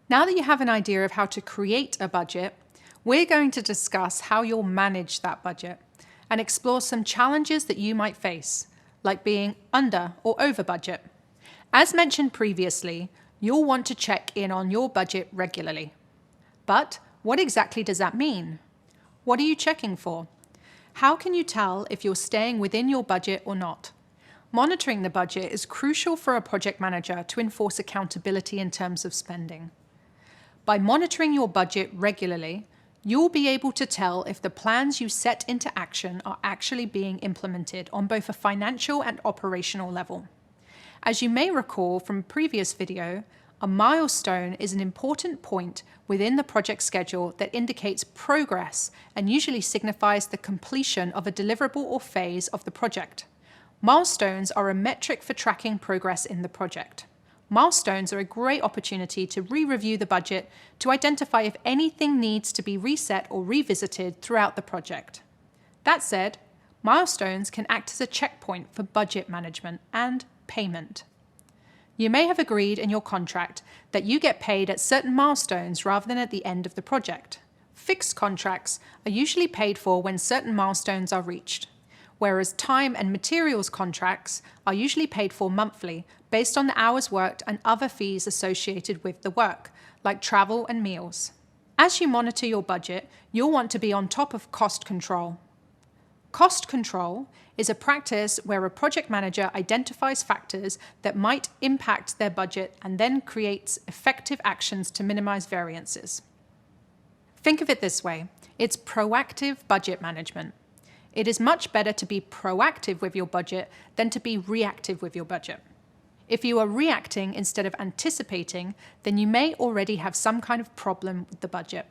Now that you have an idea of how to create a budget, we're going to discuss how you'll manage that budget and explore some challenges that you might face, like being under or over budget. As mentioned previously, you'll want to check in on your budget regularly. But what exactly does that mean? What are you checking for? How can you tell if you're staying within your budget or not? Monitoring the budget is crucial for a project manager to enforce accountability in terms of spending. By monitoring your budget regularly, you'll be able to tell if the plans you set into action are actually being implemented on both a financial and operational level. As you may recall from a previous video, a milestone is an important point within the project schedule that indicates progress and usually signifies the completion of a deliverable or phase of the project. Milestones are a metric for tracking progress in the project. Milestones are a great opportunity to re-review the budget to identify if anything needs to be reset or revisited throughout the project. That said, milestones can act as a checkpoint for budget management and payment. You may have agreed in your contract that you get paid at certain milestones rather than at the end of the project. Fixed contracts are usually paid for when certain milestones are reached, whereas time and materials contracts are usually paid for monthly based on the hours worked and other fees associated with the work, like travel and meals. As you monitor your budget, you'll want to be on top of cost control. Cost control is a practice where a project manager identifies factors that might impact their budget and then creates effective actions to minimize variances. Think of it this way: it's proactive budget management. It is much better to be proactive with your budget than to be reactive with your budget. If you are reacting instead of anticipating, then you may already have some kind of problem with the budget.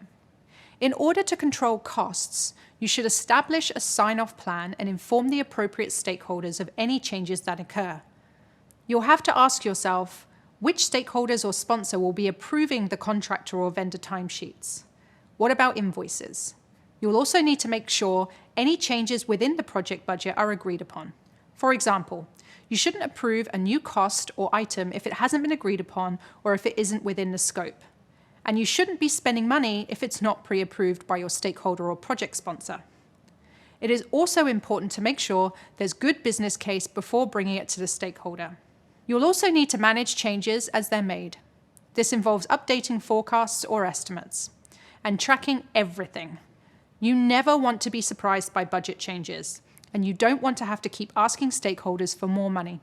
In order to control costs, you should establish a sign-off plan and inform the appropriate stakeholders of any changes that occur. You'll have to ask yourself which stakeholders or sponsor will be approving the contractor or vendor timesheets. What about invoices? You'll also need to make sure any changes within the project budget are agreed upon. For example, you shouldn't approve a new cost or item if it hasn't been agreed upon or if it isn't within the scope. And you shouldn't be spending money if it's not pre-approved by your stakeholder or project sponsor. It is also important to make sure there's good business case before bringing it to the stakeholder. You'll also need to manage changes as they're made. This involves updating forecasts or estimates and tracking everything. You never want to be surprised by budget changes, and you don't want to have to keep asking stakeholders for more money.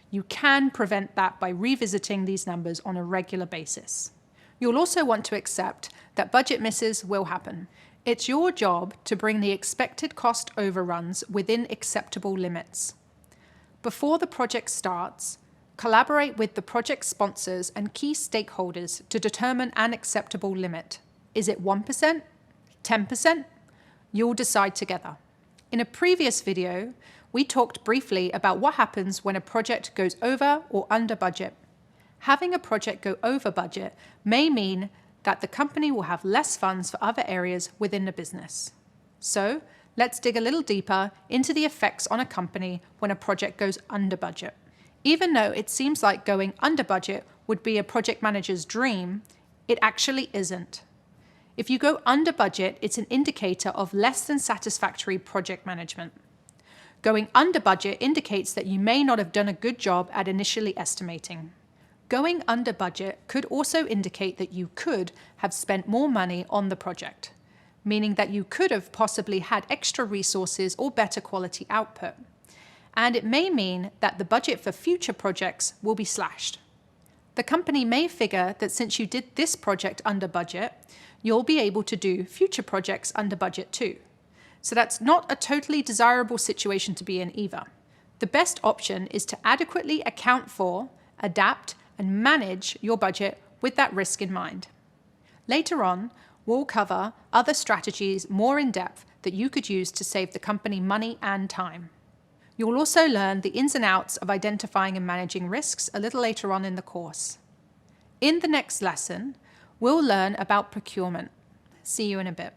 You can prevent that by revisiting these numbers on a regular basis. You'll also want to accept that budget misses will happen. It's your job to bring the expected cost overruns within acceptable limits. Before the project starts, collaborate with the project sponsors and key stakeholders to determine an acceptable limit. Is it 1%? 10%? You'll decide together. In a previous video, we talked briefly about what happens when a project goes over or under budget. Having a project go over budget may mean that the company will have less funds for other areas within the business. So let's dig a little deeper into the effects on a company when a project goes under budget. Even though it seems like going under budget would be a project manager's dream, it actually isn't. If you go under budget, it's an indicator of less than satisfactory project management. Going under budget indicates that you may not have done a good job at initially estimating. Going under budget could also indicate that you could have spent more money on the project, meaning that you could have possibly had extra resources or better quality output. And it may mean that the budget for future projects will be slashed. The company may figure that since you did this project under budget, you'll be able to do future projects under budget too. So that's not a totally desirable situation to be in either. The best option is to adequately account for, adapt, and manage your budget with that risk in mind. Later on, we'll cover other strategies more in depth that you could use to save the company money and time. You'll also learn the ins and outs of identifying and managing risks a little later on in the course. In the next lesson, we'll learn about procurement. See you in a bit.